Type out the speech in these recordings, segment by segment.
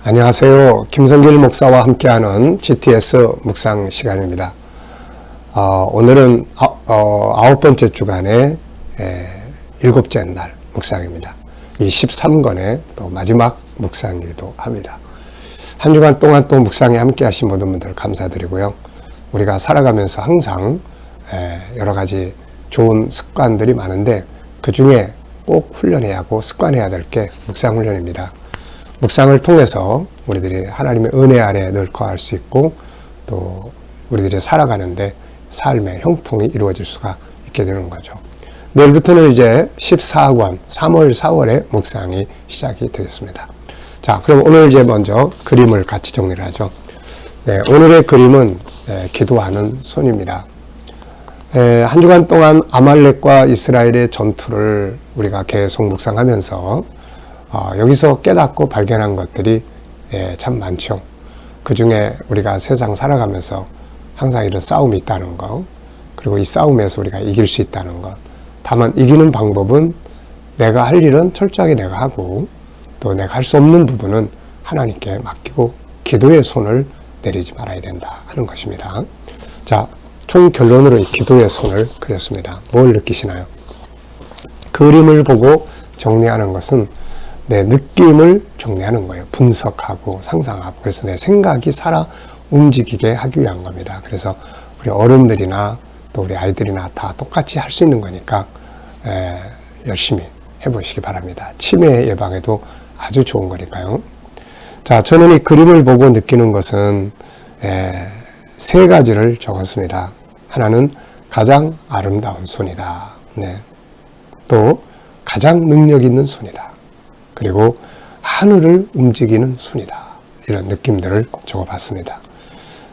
안녕하세요. 김성길 목사와 함께하는 GTS 묵상 시간입니다. 오늘은 9번째 주간의 7째 날 묵상입니다. 이 13권의 또 마지막 묵상이기도 합니다. 한 주간 동안 또 묵상에 함께 하신 모든 분들 감사드리고요. 우리가 살아가면서 항상 여러 가지 좋은 습관들이 많은데 그 중에 꼭 훈련해야 하고 습관해야 될 게 묵상 훈련입니다. 묵상을 통해서 우리들이 하나님의 은혜 아래 늘 거할 수 있고 또 우리들이 살아가는데 삶의 형통이 이루어질 수가 있게 되는 거죠. 내일부터는 이제 14권 3월 4월의 묵상이 시작이 되겠습니다. 자, 그럼 오늘 이제 먼저 그림을 같이 정리를 하죠. 네, 오늘의 그림은 기도하는 손입니다. 한 주간 동안 아말렉과 이스라엘의 전투를 우리가 계속 묵상하면서 여기서 깨닫고 발견한 것들이 참 많죠. 그 중에 우리가 세상 살아가면서 항상 이런 싸움이 있다는 것, 그리고 이 싸움에서 우리가 이길 수 있다는 것. 다만 이기는 방법은 내가 할 일은 철저하게 내가 하고 또 내가 할 수 없는 부분은 하나님께 맡기고 기도의 손을 내리지 말아야 된다 하는 것입니다. 자, 총 결론으로 이 기도의 손을 그렸습니다. 뭘 느끼시나요? 그림을 보고 정리하는 것은 내 느낌을 정리하는 거예요. 분석하고 상상하고. 그래서 내 생각이 살아 움직이게 하기 위한 겁니다. 그래서 우리 어른들이나 또 우리 아이들이나 다 똑같이 할 수 있는 거니까 열심히 해보시기 바랍니다. 치매 예방에도 아주 좋은 거니까요. 자, 저는 이 그림을 보고 느끼는 것은 세 가지를 적었습니다. 하나는 가장 아름다운 손이다. 네. 또 가장 능력 있는 손이다. 그리고 하늘을 움직이는 손이다. 이런 느낌들을 적어봤습니다.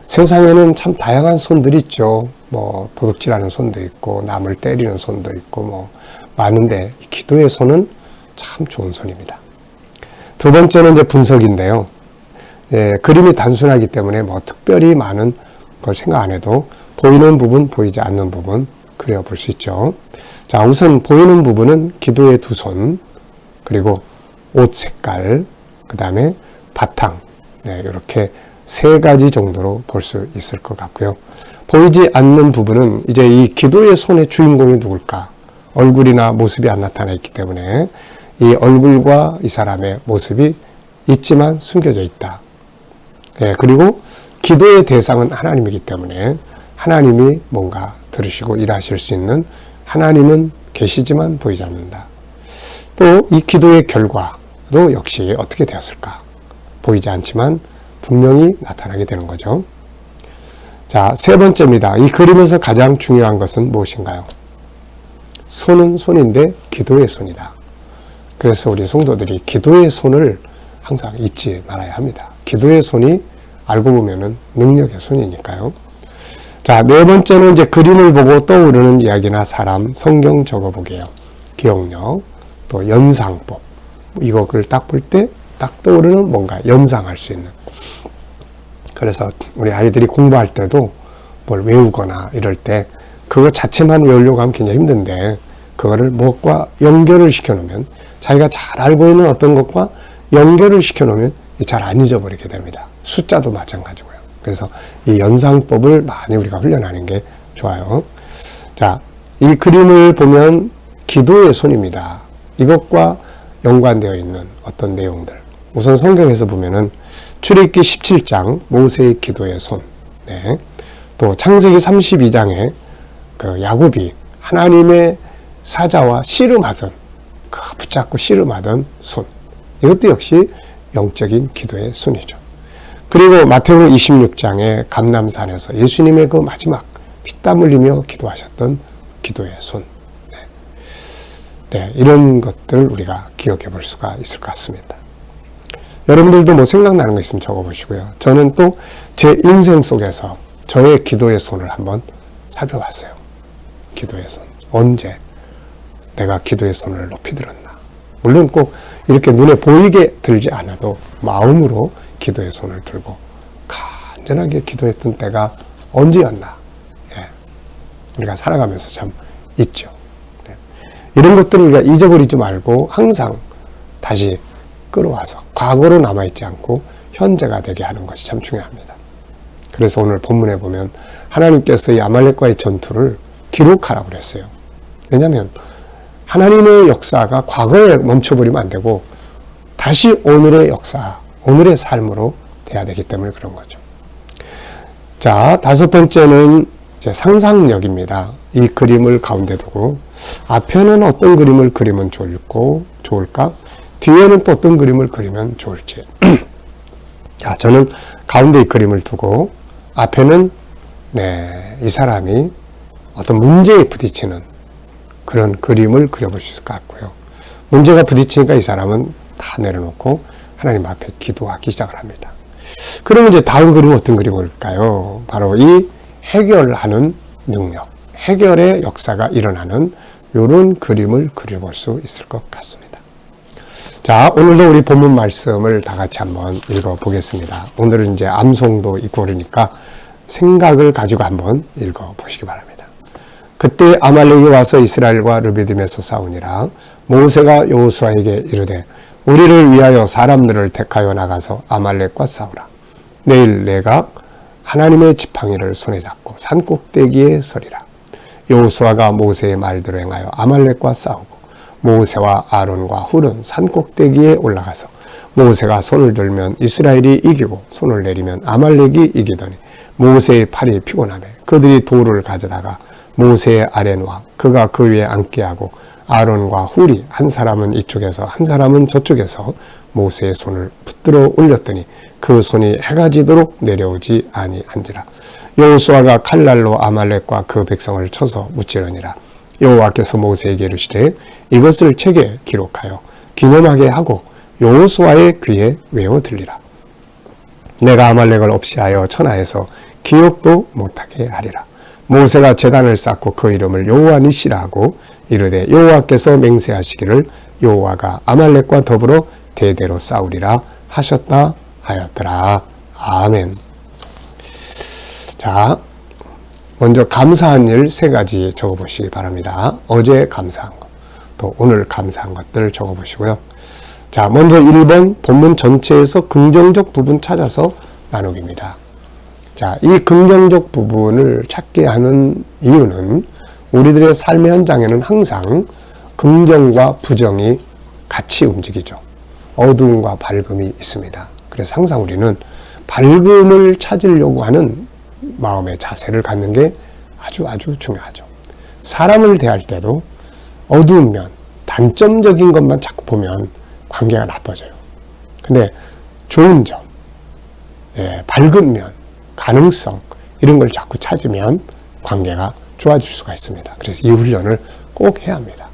세상에는 참 다양한 손들이 있죠. 뭐 도둑질하는 손도 있고 남을 때리는 손도 있고 뭐 많은데 기도의 손은 참 좋은 손입니다. 두 번째는 이제 분석인데요. 그림이 단순하기 때문에 뭐 특별히 많은 걸 생각 안 해도 보이는 부분, 보이지 않는 부분 그려볼 수 있죠. 자, 우선 보이는 부분은 기도의 두 손, 그리고 옷 색깔, 그 다음에 바탕, 이렇게 세 가지 정도로 볼 수 있을 것 같고요. 보이지 않는 부분은 이제 이 기도의 손의 주인공이 누굴까? 얼굴이나 모습이 안 나타나 있기 때문에 이 얼굴과 이 사람의 모습이 있지만 숨겨져 있다. 그리고 기도의 대상은 하나님이기 때문에 하나님이 뭔가 들으시고 일하실 수 있는 하나님은 계시지만 보이지 않는다. 또 이 기도의 결과도 역시 어떻게 되었을까? 보이지 않지만 분명히 나타나게 되는 거죠. 자, 세 번째입니다. 이 그림에서 가장 중요한 것은 무엇인가요? 손은 손인데 기도의 손이다. 그래서 우리 성도들이 기도의 손을 항상 잊지 말아야 합니다. 기도의 손이 알고 보면은 능력의 손이니까요. 자, 네 번째는 이제 그림을 보고 떠오르는 이야기나 사람, 성경 적어보게요. 기억력, 또 연상법. 이거를 딱 볼 때 딱 떠오르는 뭔가 연상할 수 있는. 그래서 우리 아이들이 공부할 때도 뭘 외우거나 이럴 때 그거 자체만 외우려고 하면 굉장히 힘든데 그거를 무엇과 연결을 시켜놓으면 자기가 잘 알고 있는 어떤 것과 연결을 시켜놓으면 잘 안 잊어버리게 됩니다. 숫자도 마찬가지고요. 그래서 이 연상법을 많이 우리가 훈련하는 게 좋아요. 자, 이 그림을 보면 기도의 손입니다. 이것과 연관되어 있는 어떤 내용들. 우선 성경에서 보면은 출애굽기 17장 모세의 기도의 손. 네. 또 창세기 32장에 그 야곱이 하나님의 사자와 씨름하던 붙잡고 씨름하던 손. 이것도 역시 영적인 기도의 손이죠. 그리고 마태복음 26장의 감람산에서 예수님의 그 마지막 피땀 흘리며 기도하셨던 기도의 손. 네, 이런 것들을 우리가 기억해 볼 수가 있을 것 같습니다. 여러분들도 뭐 생각나는 거 있으면 적어보시고요. 저는 또 제 인생 속에서 저의 기도의 손을 한번 살펴봤어요. 기도의 손. 언제 내가 기도의 손을 높이 들었나. 물론 꼭 이렇게 눈에 보이게 들지 않아도 마음으로 기도의 손을 들고 간절하게 기도했던 때가 언제였나. 우리가 살아가면서 참 있죠. 이런 것들을 우리가 잊어버리지 말고 항상 다시 끌어와서 과거로 남아있지 않고 현재가 되게 하는 것이 참 중요합니다. 그래서 오늘 본문에 보면 하나님께서 이 아말렉과의 전투를 기록하라고 그랬어요. 왜냐하면 하나님의 역사가 과거에 멈춰버리면 안 되고 다시 오늘의 역사, 오늘의 삶으로 돼야 되기 때문에 그런 거죠. 자, 다섯 번째는 이제 상상력입니다. 이 그림을 가운데 두고 앞에는 어떤 그림을 그리면 좋을까? 뒤에는 또 어떤 그림을 그리면 좋을지. 자, 저는 가운데 이 그림을 두고 앞에는 이 사람이 어떤 문제에 부딪히는 그런 그림을 그려볼 수 있을 것 같고요. 문제가 부딪히니까 이 사람은 다 내려놓고 하나님 앞에 기도하기 시작을 합니다. 그러면 이제 다음 그림은 어떤 그림일까요? 바로 이 해결하는 능력, 해결의 역사가 일어나는 이런 그림을 그려볼 수 있을 것 같습니다. 자, 오늘도 우리 본문 말씀을 다 같이 한번 읽어보겠습니다. 오늘은 이제 암송도 있고 그러니까 생각을 가지고 한번 읽어보시기 바랍니다. 그때 아말렉이 와서 이스라엘과 르비딤에서 싸우니라. 모세가 여호수아에게 이르되 우리를 위하여 사람들을 택하여 나가서 아말렉과 싸우라. 내일 내가 하나님의 지팡이를 손에 잡고 산 꼭대기에 서리라. 여호수아가 모세의 말대로 행하여 아말렉과 싸우고 모세와 아론과 훌은 산 꼭대기에 올라가서 모세가 손을 들면 이스라엘이 이기고 손을 내리면 아말렉이 이기더니 모세의 팔이 피곤하며 그들이 돌을 가져다가 모세의 아래 놓아 그가 그 위에 앉게 하고 아론과 훌이 한 사람은 이쪽에서 한 사람은 저쪽에서 모세의 손을 붙들어 올렸더니 그 손이 해가 지도록 내려오지 아니한지라. 여호수아가 칼날로 아말렉과 그 백성을 쳐서 무찌르니라. 여호와께서 모세에게 이르시되 이것을 책에 기록하여 기념하게 하고 여호수아의 귀에 외워 들리라. 내가 아말렉을 없이 하여 천하에서 기억도 못하게 하리라. 모세가 제단을 쌓고 그 이름을 여호와 니시라 하고 이르되 여호와께서 맹세하시기를 여호와가 아말렉과 더불어 대대로 싸우리라 하셨다 하였더라. 아멘. 자, 먼저 감사한 일 3가지 적어보시기 바랍니다. 어제 감사한 것, 또 오늘 감사한 것들 적어보시고요. 자, 먼저 1번 본문 전체에서 긍정적 부분 찾아서 나누기입니다. 자, 이 긍정적 부분을 찾게 하는 이유는 우리들의 삶의 현장에는 항상 긍정과 부정이 같이 움직이죠. 어두움과 밝음이 있습니다. 그래서 항상 우리는 밝음을 찾으려고 하는 마음의 자세를 갖는 게 아주 중요하죠. 사람을 대할 때도 어두운 면, 단점적인 것만 자꾸 보면 관계가 나빠져요. 근데 좋은 점, 밝은 면, 가능성 이런 걸 자꾸 찾으면 관계가 좋아질 수가 있습니다. 그래서 이 훈련을 꼭 해야 합니다.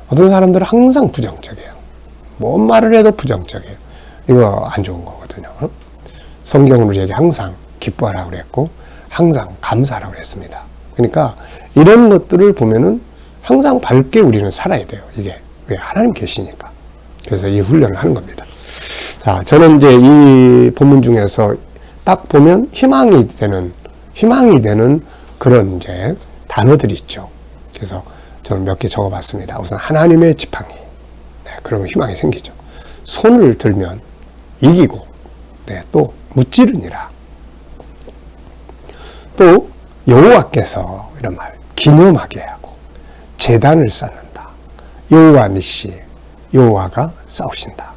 어떤 사람들은 항상 부정적이에요. 뭔 말을 해도 부정적이에요. 이거 안 좋은 거거든요. 성경은 우리에게 항상 기뻐하라고 그랬고 항상 감사하라고 그랬습니다. 그러니까 이런 것들을 보면은 항상 밝게 우리는 살아야 돼요. 이게 왜? 하나님 계시니까. 그래서 이 훈련을 하는 겁니다. 자, 저는 이제 이 본문 중에서 딱 보면 희망이 되는 그런 이제 단어들이 있죠. 그래서 저는 몇 개 적어봤습니다. 우선 하나님의 지팡이. 그러면 희망이 생기죠. 손을 들면 이기고, 또 무찌르니라. 또 여호와께서 이런 말 기념하게 하고 제단을 쌓는다. 여호와 니시, 여호와가 싸우신다.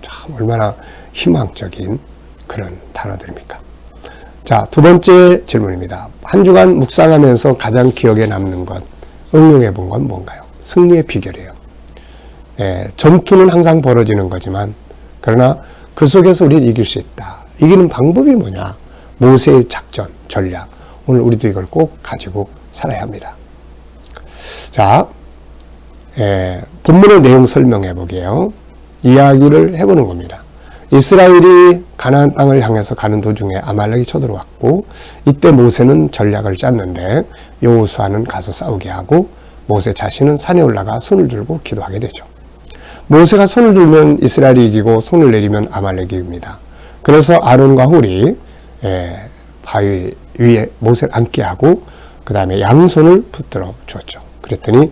참 얼마나 희망적인 그런 단어들입니까? 자, 2번째 질문입니다. 한 주간 묵상하면서 가장 기억에 남는 것, 응용해 본 건 뭔가요? 승리의 비결이에요. 전투는 항상 벌어지는 거지만 그러나 그 속에서 우리는 이길 수 있다. 이기는 방법이 뭐냐? 모세의 작전, 전략. 오늘 우리도 이걸 꼭 가지고 살아야 합니다. 자, 본문의 내용 설명해 보게요. 이야기를 해보는 겁니다. 이스라엘이 가나안 땅을 향해서 가는 도중에 아말렉이 쳐들어왔고 이때 모세는 전략을 짰는데 여호수아는 가서 싸우게 하고 모세 자신은 산에 올라가 손을 들고 기도하게 되죠. 모세가 손을 들면 이스라엘이 이기고 손을 내리면 아말렉이 이깁니다. 그래서 아론과 훌이 바위 위에 모세를 앉게 하고 그 다음에 양손을 붙들어 주었죠. 그랬더니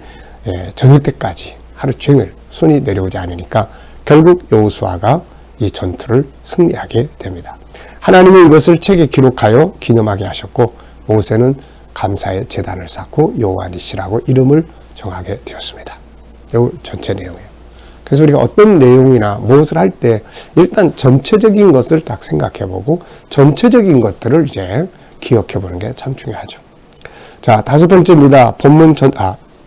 저녁 때까지 하루 종일 손이 내려오지 않으니까 결국 여호수아가 이 전투를 승리하게 됩니다. 하나님은 이것을 책에 기록하여 기념하게 하셨고 모세는 감사의 제단을 쌓고 여호와 니시라고 이름을 정하게 되었습니다. 이 전체 내용이에요. 그래서 우리가 어떤 내용이나 무엇을 할 때 일단 전체적인 것을 딱 생각해보고 전체적인 것들을 이제 기억해보는 게 참 중요하죠. 자, 다섯 번째입니다.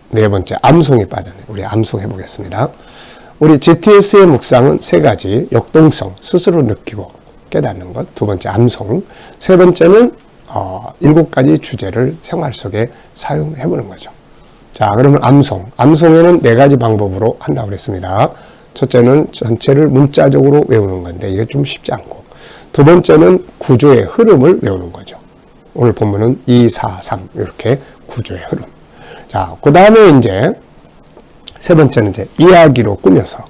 네 번째, 암송이 빠졌네요. 우리 암송 해보겠습니다. 우리 GTS의 묵상은 세 가지, 역동성, 스스로 느끼고 깨닫는 것. 두 번째, 암송. 세 번째는 7가지 주제를 생활 속에 사용해보는 거죠. 자, 그러면 암송. 암송에는 4가지 방법으로 한다고 그랬습니다. 첫째는 전체를 문자적으로 외우는 건데 이게 좀 쉽지 않고, 두 번째는 구조의 흐름을 외우는 거죠. 오늘 본문은 2, 4, 3 이렇게 구조의 흐름. 자, 그 다음에 이제 세 번째는 이제 이야기로 꾸며서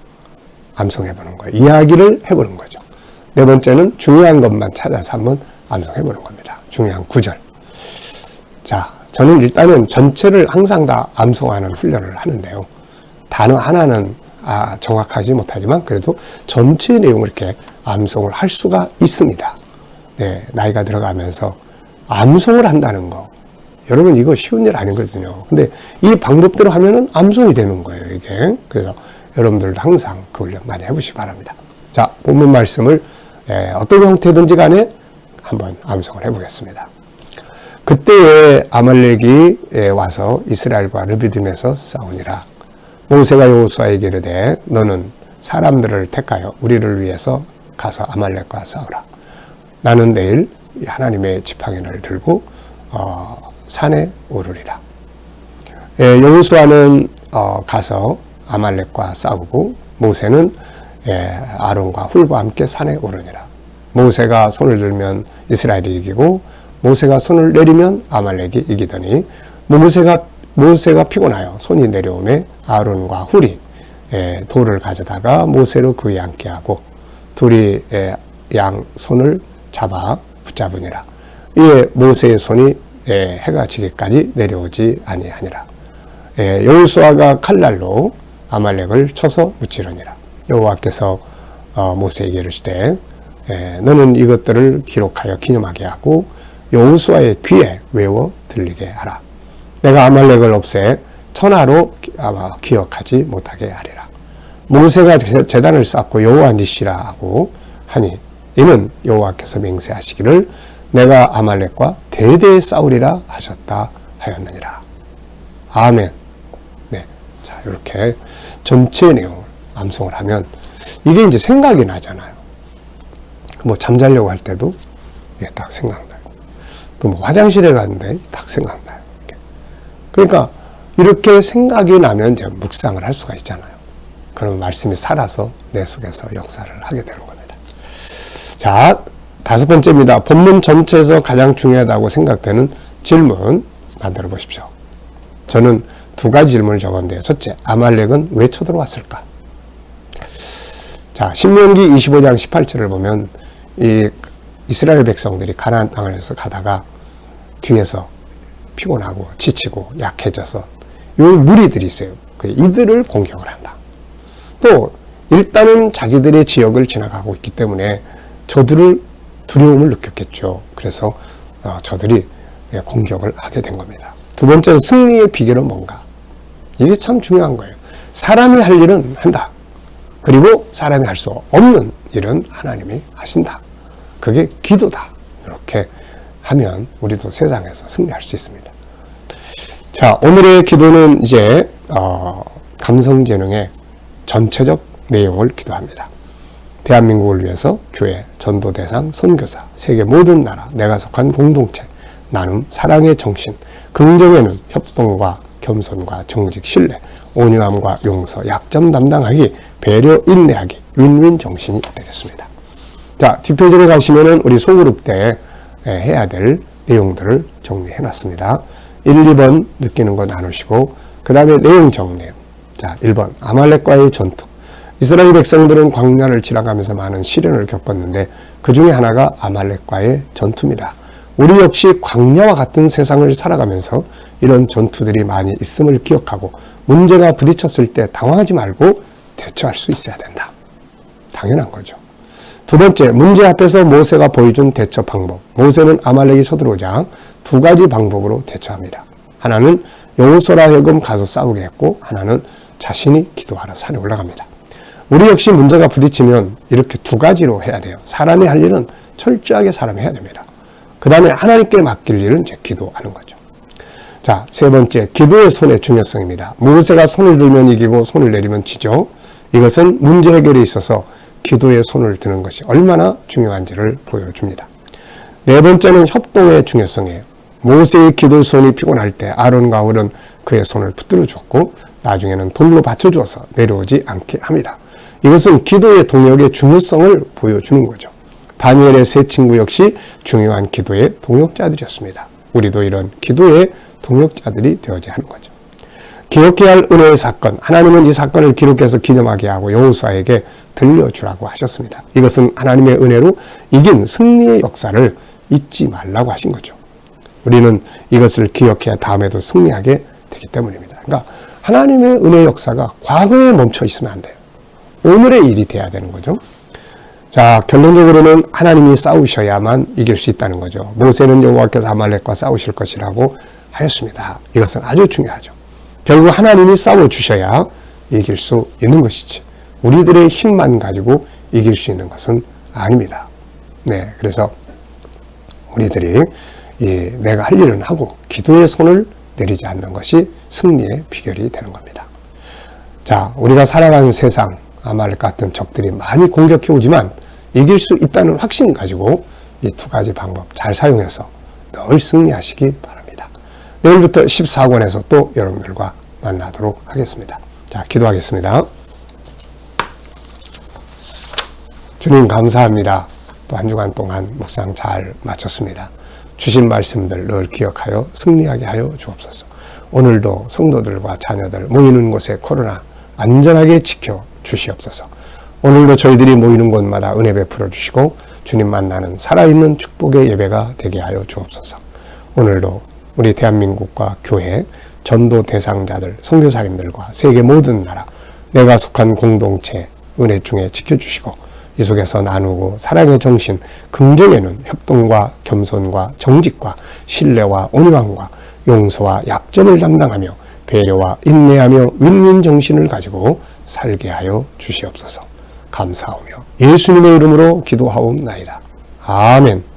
암송해보는 거예요. 이야기를 해보는 거죠. 네 번째는 중요한 것만 찾아서 한번 암송해보는 겁니다. 중요한 구절. 자, 저는 일단은 전체를 항상 다 암송하는 훈련을 하는데요. 단어 하나는 정확하지 못하지만 그래도 전체 내용을 이렇게 암송을 할 수가 있습니다. 네, 나이가 들어가면서 암송을 한다는 거. 여러분 이거 쉬운 일 아니거든요. 근데 이 방법대로 하면은 암송이 되는 거예요, 이게. 그래서 여러분들도 항상 그 훈련 많이 해보시기 바랍니다. 자, 본문 말씀을 어떤 형태든지 간에 한번 암송을 해보겠습니다. 그때에 아말렉이 와서 이스라엘과 르비딤에서 싸우니라. 모세가 여호수아에게 이르되 너는 사람들을 택하여 우리를 위해서 가서 아말렉과 싸우라. 나는 내일 하나님의 지팡이를 들고 산에 오르리라. 여호수아는 가서 아말렉과 싸우고 모세는 아론과 훌과 함께 산에 오르니라. 모세가 손을 들면 이스라엘이 이기고 모세가 손을 내리면 아말렉이 이기더니 모세가 피곤하여 손이 내려오매 아론과 훌이 돌을 가져다가 모세로 그에 앉게 하고 둘이 양 손을 잡아 붙잡으니라. 이에 모세의 손이 해가 지기까지 내려오지 아니하니라. 여호수아가 칼날로 아말렉을 쳐서 무찌르니라. 여호와께서 모세에게 이르시되 너는 이것들을 기록하여 기념하게 하고 여호수아의 귀에 외워 들리게 하라. 내가 아말렉을 없애 천하로 아마 기억하지 못하게 하리라. 모세가 제단을 쌓고 여호와 니시라 하고 하니 이는 여호와께서 맹세하시기를 내가 아말렉과 대대에 싸우리라 하셨다 하였느니라. 아멘. 네, 자 이렇게 전체 내용을 암송을 하면 이게 이제 생각이 나잖아요. 뭐 잠자려고 할 때도 이게 딱 생각나요. 또 뭐 화장실에 가는데 딱 생각나요. 이렇게. 그러니까 이렇게 생각이 나면 이제 묵상을 할 수가 있잖아요. 그러면 말씀이 살아서 내 속에서 역사를 하게 되는 겁니다. 자, 다섯 번째입니다. 본문 전체에서 가장 중요하다고 생각되는 질문 만들어 보십시오. 저는 2가지 질문을 적었는데요. 첫째, 아말렉은 왜 쳐들어왔을까? 자, 신명기 25장 18절을 보면 이 이스라엘 백성들이 가나안 땅에서 가다가 뒤에서 피곤하고 지치고 약해져서 요 무리들이 있어요. 이들을 공격을 한다. 또 일단은 자기들의 지역을 지나가고 있기 때문에 저들을 두려움을 느꼈겠죠. 그래서 저들이 공격을 하게 된 겁니다. 두 번째는 승리의 비결은 뭔가? 이게 참 중요한 거예요. 사람이 할 일은 한다. 그리고 사람이 할 수 없는 일은 하나님이 하신다. 그게 기도다. 이렇게 하면 우리도 세상에서 승리할 수 있습니다. 자, 오늘의 기도는 이제 감성재능의 전체적 내용을 기도합니다. 대한민국을 위해서 교회, 전도대상, 선교사, 세계 모든 나라, 내가 속한 공동체, 나눔, 사랑의 정신, 긍정에는 협동과 겸손과 정직, 신뢰, 온유함과 용서, 약점 담당하기, 배려, 인내하기, 윈윈 정신이 되겠습니다. 자, 뒷페이지로 가시면은 우리 소그룹 때 해야 될 내용들을 정리해 놨습니다. 1, 2번 느끼는 거 나누시고, 그 다음에 내용 정리해요. 자, 1번, 아말렉과의 전투. 이스라엘 백성들은 광야를 지나가면서 많은 시련을 겪었는데 그 중에 하나가 아말렉과의 전투입니다. 우리 역시 광야와 같은 세상을 살아가면서 이런 전투들이 많이 있음을 기억하고 문제가 부딪혔을 때 당황하지 말고 대처할 수 있어야 된다. 당연한 거죠. 두 번째, 문제 앞에서 모세가 보여준 대처 방법. 모세는 아말렉이 쳐들어오자 두 가지 방법으로 대처합니다. 하나는 여호수아라 하여금 가서 싸우게 했고, 하나는 자신이 기도하러 산에 올라갑니다. 우리 역시 문제가 부딪히면 이렇게 두 가지로 해야 돼요. 사람이 할 일은 철저하게 사람이 해야 됩니다. 그 다음에 하나님께 맡길 일은 이제 기도하는 거죠. 자, 세 번째, 기도의 손의 중요성입니다. 모세가 손을 들면 이기고 손을 내리면 지죠. 이것은 문제 해결에 있어서 기도의 손을 드는 것이 얼마나 중요한지를 보여줍니다. 네 번째는 협동의 중요성이에요. 모세의 기도의 손이 피곤할 때 아론과 홀은 그의 손을 붙들어 줬고, 나중에는 돌로 받쳐주어서 내려오지 않게 합니다. 이것은 기도의 동역의 중요성을 보여주는 거죠. 다니엘의 세 친구 역시 중요한 기도의 동역자들이었습니다. 우리도 이런 기도의 동역자들이 되어야 하는 거죠. 기억해야 할 은혜의 사건, 하나님은 이 사건을 기록해서 기념하게 하고 여호수아에게 들려주라고 하셨습니다. 이것은 하나님의 은혜로 이긴 승리의 역사를 잊지 말라고 하신 거죠. 우리는 이것을 기억해야 다음에도 승리하게 되기 때문입니다. 그러니까 하나님의 은혜의 역사가 과거에 멈춰 있으면 안 돼요. 오늘의 일이 돼야 되는 거죠. 자, 결론적으로는 하나님이 싸우셔야만 이길 수 있다는 거죠. 모세는 여호와께서 아말렉과 싸우실 것이라고 하였습니다. 이것은 아주 중요하죠. 결국 하나님이 싸워주셔야 이길 수 있는 것이지, 우리들의 힘만 가지고 이길 수 있는 것은 아닙니다. 네, 그래서 우리들이 내가 할 일은 하고 기도의 손을 내리지 않는 것이 승리의 비결이 되는 겁니다. 자, 우리가 살아가는 세상, 아말렉 같은 적들이 많이 공격해 오지만 이길 수 있다는 확신 가지고 이 두 가지 방법 잘 사용해서 늘 승리하시기 바랍니다. 내일부터 14권에서 또 여러분들과 만나도록 하겠습니다. 자, 기도하겠습니다. 주님 감사합니다. 또 한 주간 동안 묵상 잘 마쳤습니다. 주신 말씀들 늘 기억하여 승리하게 하여 주옵소서. 오늘도 성도들과 자녀들 모이는 곳에 코로나 안전하게 지켜 주시옵소서. 오늘도 저희들이 모이는 곳마다 은혜 베풀어 주시고 주님 만나는 살아있는 축복의 예배가 되게 하여 주옵소서. 오늘도 우리 대한민국과 교회, 전도 대상자들, 선교사님들과 세계 모든 나라, 내가 속한 공동체 은혜 중에 지켜주시고 이 속에서 나누고 사랑의 정신, 긍정에는 협동과 겸손과 정직과 신뢰와 온유함과 용서와 약점을 담당하며 배려와 인내하며 윈윈 정신을 가지고 살게 하여 주시옵소서. 감사하며 예수님의 이름으로 기도하옵나이다. 아멘.